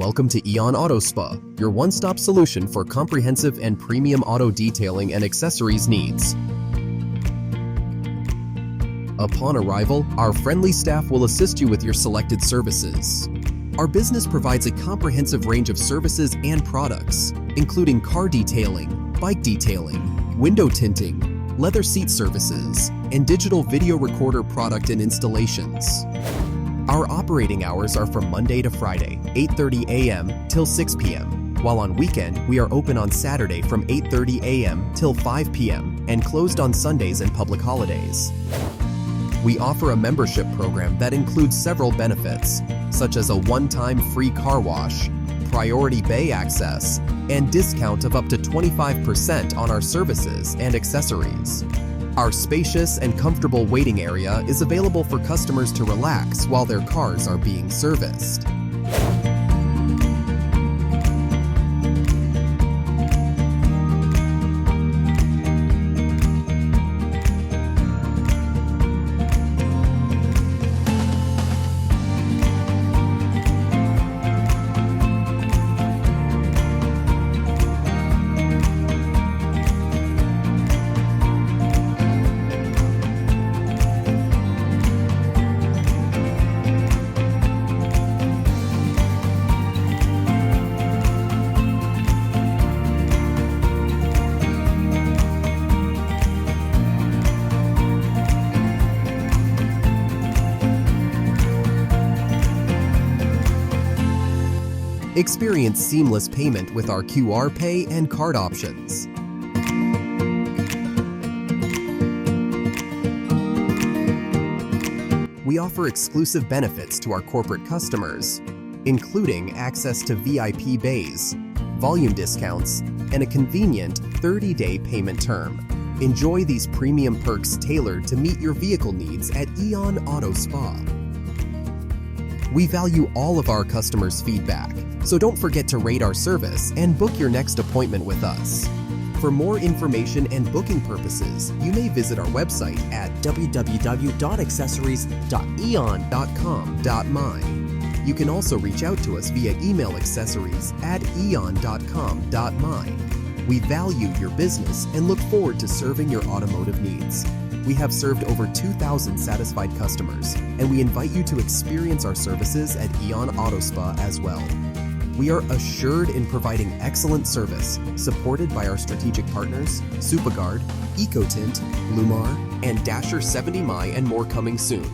Welcome to EON Autospa, your one-stop solution for comprehensive and premium auto detailing and accessories needs. Upon arrival, our friendly staff will assist you with your selected services. Our business provides a comprehensive range of services and products, including car detailing, bike detailing, window tinting, leather seat services, and digital video recorder product and installations. Our operating hours are from Monday to Friday, 8:30 a.m. till 6 p.m., while on weekend we are open on Saturday from 8:30 a.m. till 5 p.m. and closed on Sundays and public holidays. We offer a membership program that includes several benefits, such as a one-time free car wash, priority bay access, and discount of up to 25% on our services and accessories. Our spacious and comfortable waiting area is available for customers to relax while their cars are being serviced. Experience seamless payment with our QR Pay and card options. We offer exclusive benefits to our corporate customers, including access to VIP bays, volume discounts, and a convenient 30-day payment term. Enjoy these premium perks tailored to meet your vehicle needs at EON Autospa. We value all of our customers' feedback, so don't forget to rate our service and book your next appointment with us. For more information and booking purposes, you may visit our website at www.accessories.eon.com.my. You can also reach out to us via email accessories@eon.com.my. We value your business and look forward to serving your automotive needs. We have served over 2,000 satisfied customers, and we invite you to experience our services at EON Autospa as well. We are assured in providing excellent service, supported by our strategic partners, Superguard, EcoTint, Lumar, and Dasher 70mi, and more coming soon.